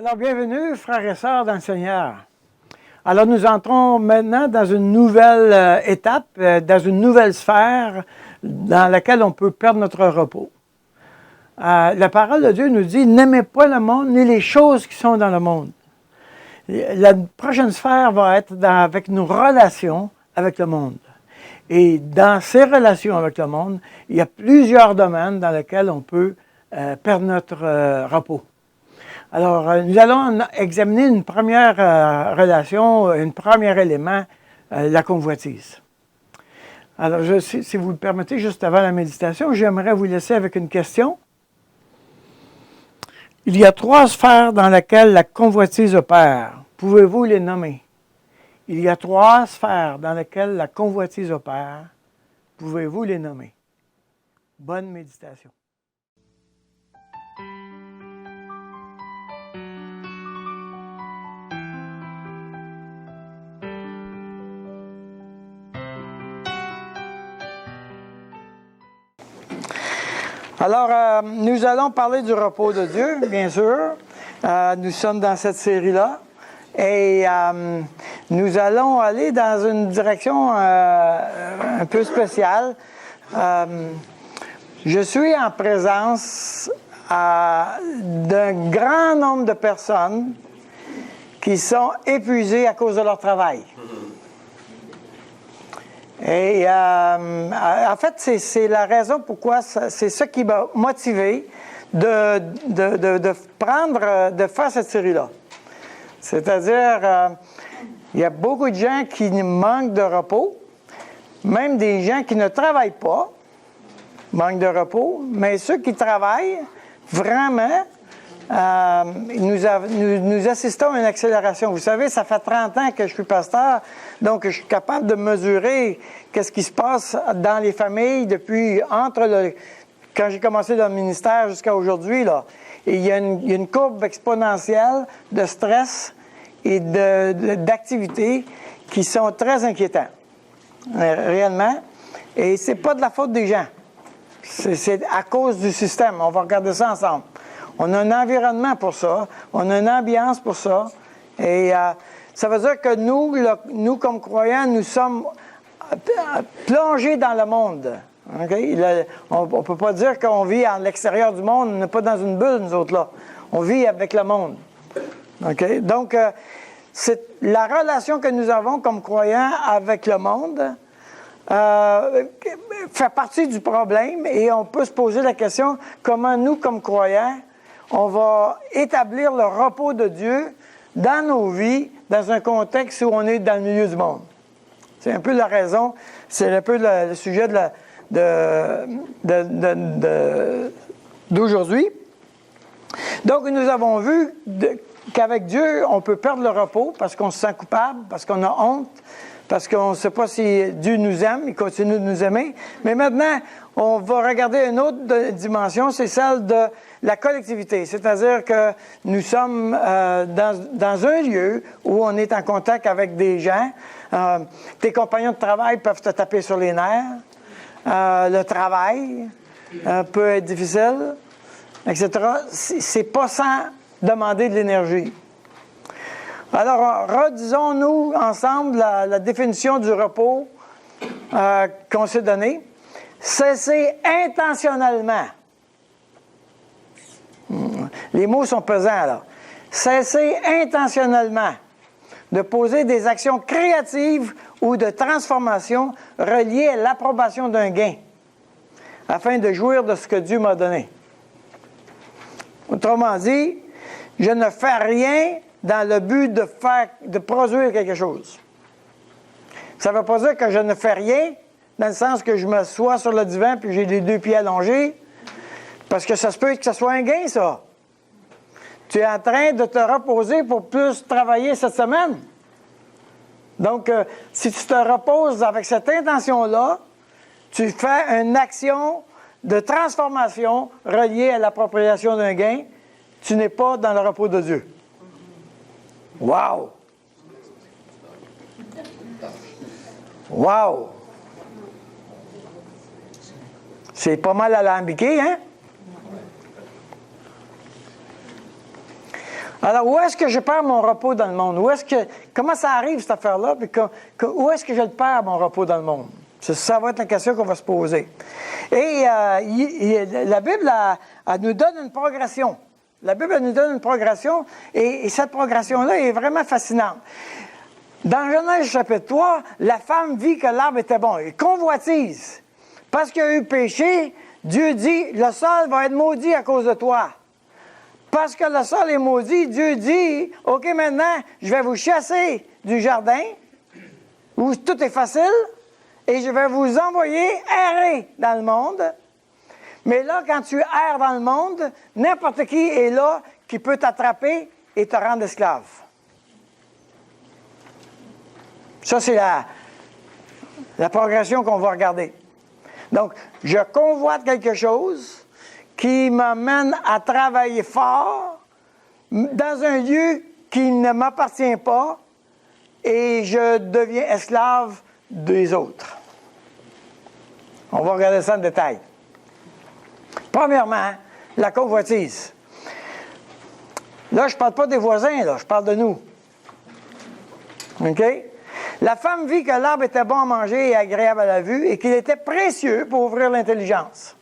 Alors, bienvenue, frères et sœurs dans le Seigneur. Alors, nous entrons maintenant dans une nouvelle étape, dans une nouvelle sphère dans laquelle on peut perdre notre repos. La parole de Dieu nous dit « N'aimez pas le monde ni les choses qui sont dans le monde ». La prochaine sphère va être avec nos relations avec le monde. Et dans ces relations avec le monde, il y a plusieurs domaines dans lesquels on peut perdre notre repos. Alors, nous allons examiner une première relation, un premier élément, la convoitise. Alors, si vous le permettez, juste avant la méditation, j'aimerais vous laisser avec une question. Il y a 3 sphères dans lesquelles la convoitise opère. Pouvez-vous les nommer? Il y a 3 sphères dans lesquelles la convoitise opère. Pouvez-vous les nommer? Bonne méditation. Alors, nous allons parler du repos de Dieu, bien sûr. Nous sommes dans cette série-là. Et nous allons aller dans une direction un peu spéciale. Je suis en présence d'un grand nombre de personnes qui sont épuisées à cause de leur travail. Et en fait, c'est la raison pourquoi c'est ça qui m'a motivé de faire cette série-là. C'est-à-dire, il y a beaucoup de gens qui manquent de repos, même des gens qui ne travaillent pas manquent de repos, mais ceux qui travaillent, vraiment, nous assistons à une accélération. Vous savez, ça fait 30 ans que je suis pasteur, donc je suis capable de mesurer qu'est-ce qui se passe dans les familles depuis quand j'ai commencé dans le ministère jusqu'à aujourd'hui, là. Et il y a une courbe exponentielle de stress et d'activités qui sont très inquiétants, réellement. Et c'est pas de la faute des gens. C'est à cause du système. On va regarder ça ensemble. On a un environnement pour ça, on a une ambiance pour ça, et ça veut dire que nous comme croyants, nous sommes plongés dans le monde. Okay? On ne peut pas dire qu'on vit à l'extérieur du monde, on n'est pas dans une bulle, nous autres là. On vit avec le monde. Okay? Donc, c'est la relation que nous avons comme croyants avec le monde fait partie du problème, et on peut se poser la question, comment nous, comme croyants, on va établir le repos de Dieu dans nos vies, dans un contexte où on est dans le milieu du monde. C'est un peu la raison, c'est un peu le sujet d'aujourd'hui. Donc, nous avons vu qu'avec Dieu, on peut perdre le repos parce qu'on se sent coupable, parce qu'on a honte, parce qu'on ne sait pas si Dieu nous aime, il continue de nous aimer. Mais maintenant, on va regarder une autre dimension, c'est celle de la collectivité. C'est-à-dire que nous sommes dans un lieu où on est en contact avec des gens. Tes compagnons de travail peuvent te taper sur les nerfs. Le travail peut être difficile, etc. C'est pas sans demander de l'énergie. Alors, redisons-nous ensemble la définition du repos qu'on s'est donnée. Cesser intentionnellement. Les mots sont pesants, là. Cesser intentionnellement de poser des actions créatives ou de transformation reliées à l'approbation d'un gain, afin de jouir de ce que Dieu m'a donné. Autrement dit, je ne fais rien dans le but de produire quelque chose. Ça ne veut pas dire que je ne fais rien, dans le sens que je m'assois sur le divan puis j'ai les 2 pieds allongés, parce que ça se peut que ce soit un gain, ça. Tu es en train de te reposer pour plus travailler cette semaine. Donc, si tu te reposes avec cette intention-là, tu fais une action de transformation reliée à l'appropriation d'un gain. Tu n'es pas dans le repos de Dieu. Wow! Wow! C'est pas mal alambiqué, hein? Alors, où est-ce que je perds mon repos dans le monde? Comment ça arrive, cette affaire-là? Puis où est-ce que je le perds, mon repos dans le monde? Ça va être la question qu'on va se poser. Et la Bible, elle nous donne une progression. La Bible elle nous donne une progression, et cette progression-là est vraiment fascinante. Dans Genèse chapitre 3, la femme vit que l'arbre était bon. Elle convoitise. Parce qu'il y a eu péché, Dieu dit, le sol va être maudit à cause de toi. Parce que le sol est maudit, Dieu dit, OK, maintenant, je vais vous chasser du jardin, où tout est facile, et je vais vous envoyer errer dans le monde. Mais là, quand tu erres dans le monde, n'importe qui est là qui peut t'attraper et te rendre esclave. Ça, c'est la progression qu'on va regarder. Donc, je convoite quelque chose qui m'amène à travailler fort dans un lieu qui ne m'appartient pas et je deviens esclave des autres. On va regarder ça en détail. Premièrement, la convoitise. Là, je ne parle pas des voisins, là, je parle de nous. OK? La femme vit que l'arbre était bon à manger et agréable à la vue et qu'il était précieux pour ouvrir l'intelligence.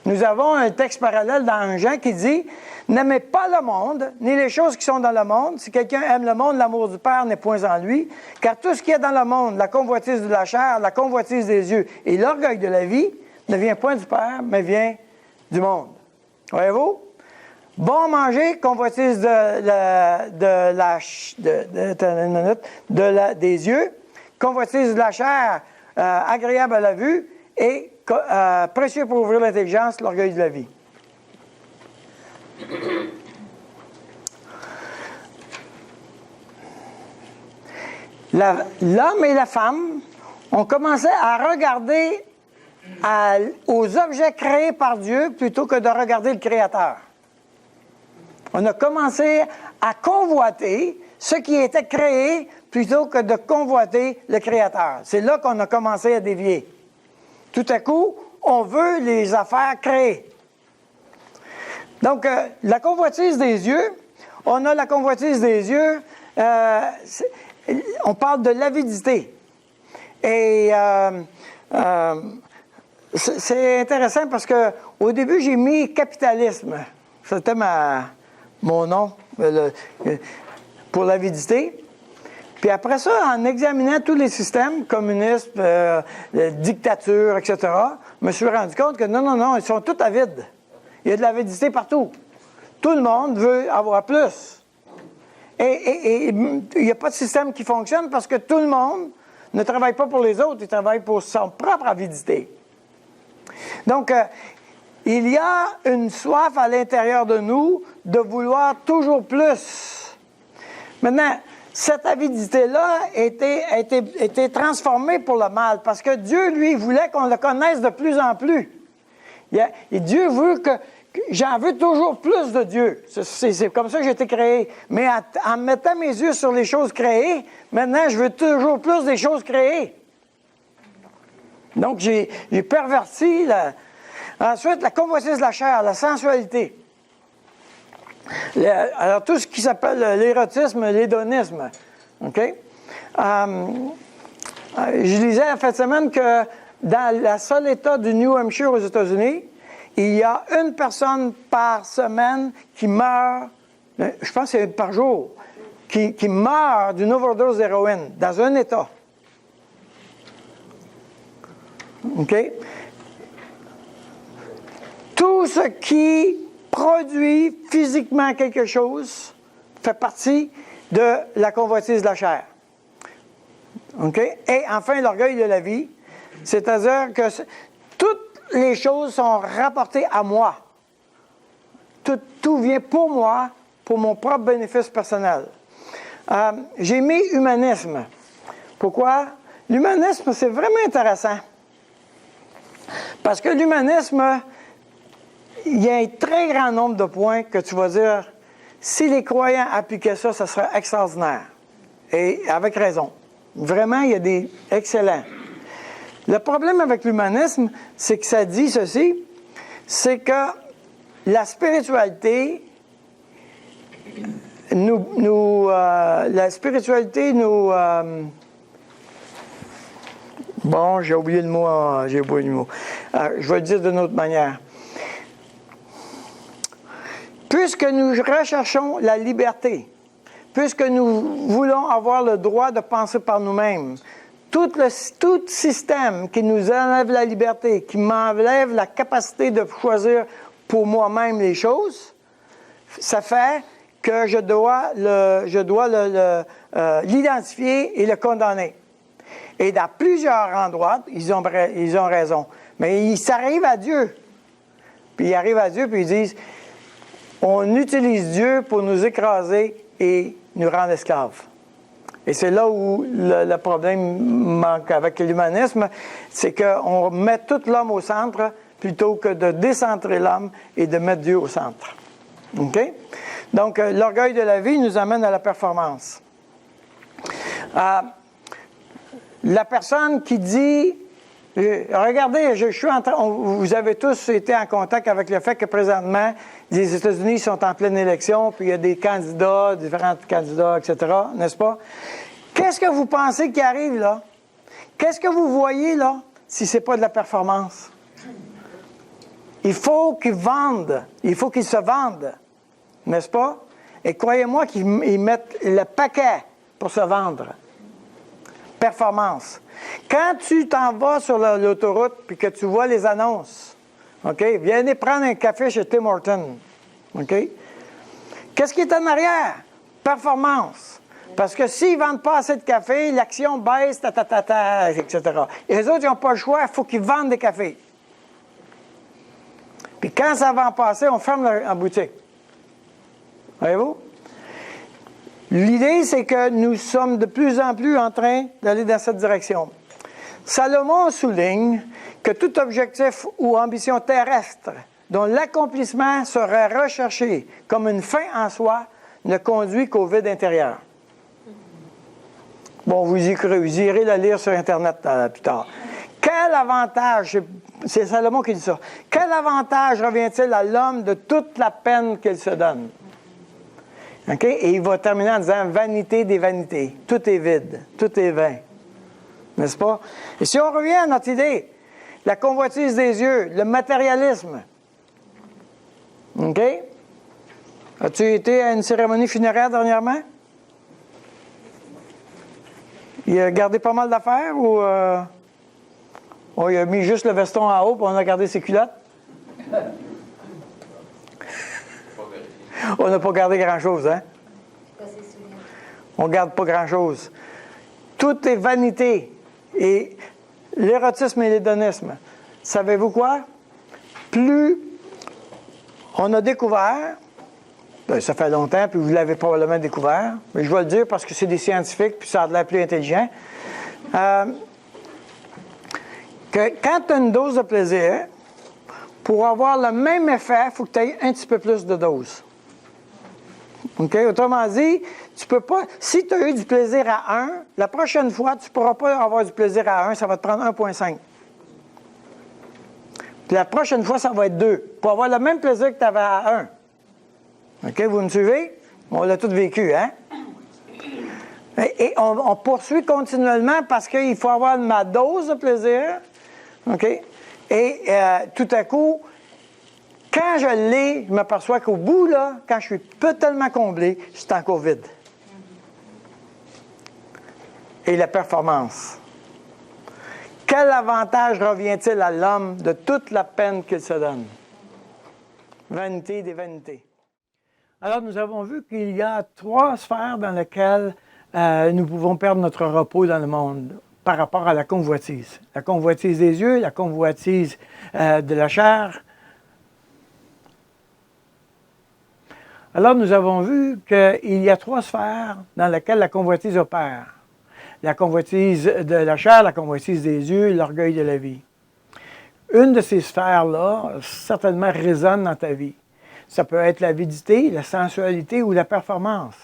Nous avons un texte parallèle dans Jean qui dit « N'aimez pas le monde, ni les choses qui sont dans le monde. Si quelqu'un aime le monde, l'amour du Père n'est point en lui. Car tout ce qui est dans le monde, la convoitise de la chair, la convoitise des yeux et l'orgueil de la vie, ne vient point du Père, mais vient du monde. » Voyez-vous? Bon à manger, convoitise des yeux, convoitise de la chair, agréable à la vue, et précieux pour ouvrir l'intelligence, l'orgueil de la vie. L'homme et la femme ont commencé à regarder aux objets créés par Dieu plutôt que de regarder le Créateur. On a commencé à convoiter ce qui était créé plutôt que de convoiter le Créateur. C'est là qu'on a commencé à dévier. Tout à coup, on veut les affaires créées. Donc, la convoitise des yeux, on a la convoitise des yeux, on parle de l'avidité. Et c'est intéressant parce qu'au début, j'ai mis capitalisme. C'était mon nom pour l'avidité. Puis après ça, en examinant tous les systèmes, communisme, dictature, etc., je me suis rendu compte que non, ils sont tous avides. Il y a de l'avidité partout. Tout le monde veut avoir plus. Et il n'y a pas de système qui fonctionne parce que tout le monde ne travaille pas pour les autres, il travaille pour son propre avidité. Donc, il y a une soif à l'intérieur de nous de vouloir toujours plus. Maintenant, cette avidité-là a été transformée pour le mal, parce que Dieu, lui, voulait qu'on le connaisse de plus en plus. Et Dieu veut que j'en veux toujours plus de Dieu. C'est comme ça que j'ai été créé. Mais en mettant mes yeux sur les choses créées, maintenant, je veux toujours plus des choses créées. Donc, j'ai perverti ensuite, la convoitise de la chair, la sensualité. Alors, tout ce qui s'appelle l'érotisme, l'hédonisme. OK? Je lisais en fin de semaine que dans le seul État du New Hampshire aux États-Unis, il y a une personne par semaine qui meurt, je pense que c'est par jour, qui meurt d'une overdose d'héroïne dans un État. OK? Tout ce qui produit physiquement quelque chose fait partie de la convoitise de la chair. OK? Et enfin, l'orgueil de la vie, c'est-à-dire que toutes les choses sont rapportées à moi. Tout vient pour moi, pour mon propre bénéfice personnel. J'ai mis humanisme. Pourquoi? L'humanisme, c'est vraiment intéressant. Parce que l'humanisme, il y a un très grand nombre de points que tu vas dire, si les croyants appliquaient ça, ça serait extraordinaire. Et avec raison. Vraiment, il y a des excellents. Le problème avec l'humanisme, c'est que ça dit ceci, c'est que la spiritualité la spiritualité nous... bon, j'ai oublié le mot. Je vais le dire d'une autre manière. Puisque nous recherchons la liberté, puisque nous voulons avoir le droit de penser par nous-mêmes, tout système qui nous enlève la liberté, qui m'enlève la capacité de choisir pour moi-même les choses, ça fait que je dois l'identifier et le condamner. Et dans plusieurs endroits, ils ont raison. Mais ça arrive à Dieu. Puis ils arrivent à Dieu puis ils disent, on utilise Dieu pour nous écraser et nous rendre esclaves. Et c'est là où le problème manque avec l'humanisme, c'est qu'on met tout l'homme au centre plutôt que de décentrer l'homme et de mettre Dieu au centre. OK? Donc, l'orgueil de la vie nous amène à la performance. La personne qui dit, regardez, je suis en train, vous avez tous été en contact avec le fait que présentement, les États-Unis sont en pleine élection, puis il y a des candidats, différents candidats, etc., n'est-ce pas? Qu'est-ce que vous pensez qui arrive là? Qu'est-ce que vous voyez là, si ce n'est pas de la performance? Il faut qu'ils vendent, il faut qu'ils se vendent, n'est-ce pas? Et croyez-moi qu'ils mettent le paquet pour se vendre. Performance. Quand tu t'en vas sur l'autoroute puis que tu vois les annonces, OK? Viens prendre un café chez Tim Hortons, OK? Qu'est-ce qui est en arrière? Performance. Parce que s'ils ne vendent pas assez de café, l'action baisse, etc. Et les autres, ils n'ont pas le choix, il faut qu'ils vendent des cafés. Puis quand ça va en passer, on ferme la boutique. Voyez-vous? L'idée, c'est que nous sommes de plus en plus en train d'aller dans cette direction. Salomon souligne que tout objectif ou ambition terrestre dont l'accomplissement serait recherché comme une fin en soi ne conduit qu'au vide intérieur. Bon, vous irez la lire sur Internet plus tard. Quel avantage, c'est Salomon qui dit ça, quel avantage revient-il à l'homme de toute la peine qu'il se donne? OK? Et il va terminer en disant « vanité des vanités ». Tout est vide, tout est vain. N'est-ce pas? Et si on revient à notre idée, la convoitise des yeux, le matérialisme. OK? As-tu été à une cérémonie funéraire dernièrement? Il a gardé pas mal d'affaires ou... Oh, il a mis juste le veston en haut, puis on a gardé ses culottes? On n'a pas gardé grand-chose, hein? On ne garde pas grand-chose. Tout est vanité. Et l'érotisme et l'hédonisme. Savez-vous quoi? Plus on a découvert, ben, ça fait longtemps, puis vous l'avez probablement découvert, mais je vais le dire parce que c'est des scientifiques, puis ça a l'air plus intelligent, que quand tu as une dose de plaisir, pour avoir le même effet, il faut que tu aies un petit peu plus de dose. OK? Autrement dit, tu peux pas. Si tu as eu du plaisir à 1, la prochaine fois, tu ne pourras pas avoir du plaisir à 1, ça va te prendre 1,5. Puis la prochaine fois, ça va être 2. Pour avoir le même plaisir que tu avais à 1. OK? Vous me suivez? On l'a tous vécu, hein? Et on poursuit continuellement parce qu'il faut avoir ma dose de plaisir. OK? Et tout à coup, quand je l'ai, je m'aperçois qu'au bout, là, quand je suis totalement comblé, je suis encore vide. Et la performance. Quel avantage revient-il à l'homme de toute la peine qu'il se donne? Vanité des vanités. Alors, nous avons vu qu'il y a 3 sphères dans lesquelles nous pouvons perdre notre repos dans le monde par rapport à la convoitise. La convoitise des yeux, la convoitise de la chair. Alors, nous avons vu qu'il y a 3 sphères dans lesquelles la convoitise opère. La convoitise de la chair, la convoitise des yeux, l'orgueil de la vie. Une de ces sphères-là, certainement, résonne dans ta vie. Ça peut être l'avidité, la sensualité ou la performance.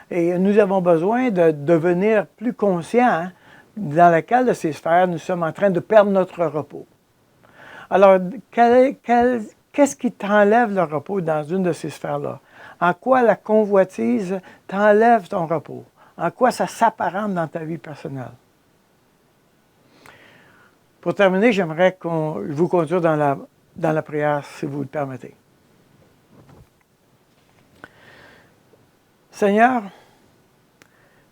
Et nous avons besoin de devenir plus conscients dans laquelle de ces sphères nous sommes en train de perdre notre repos. Alors, qu'est-ce qui t'enlève le repos dans une de ces sphères-là? En quoi la convoitise t'enlève ton repos? En quoi ça s'apparente dans ta vie personnelle? Pour terminer, j'aimerais vous conduire dans la prière, si vous le permettez. Seigneur,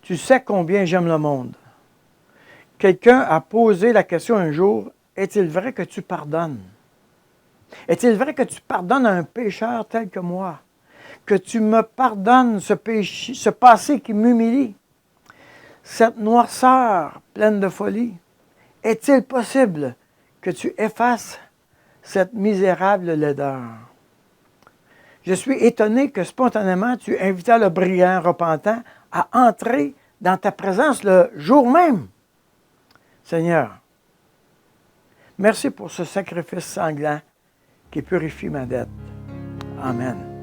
tu sais combien j'aime le monde. Quelqu'un a posé la question un jour, est-il vrai que tu pardonnes? Est-il vrai que tu pardonnes à un pécheur tel que moi? Que tu me pardonnes ce péché, ce passé qui m'humilie? Cette noirceur pleine de folie? Est-il possible que tu effaces cette misérable laideur? Je suis étonné que spontanément tu invitas le brillant repentant à entrer dans ta présence le jour même. Seigneur, merci pour ce sacrifice sanglant qui purifie ma dette. Amen.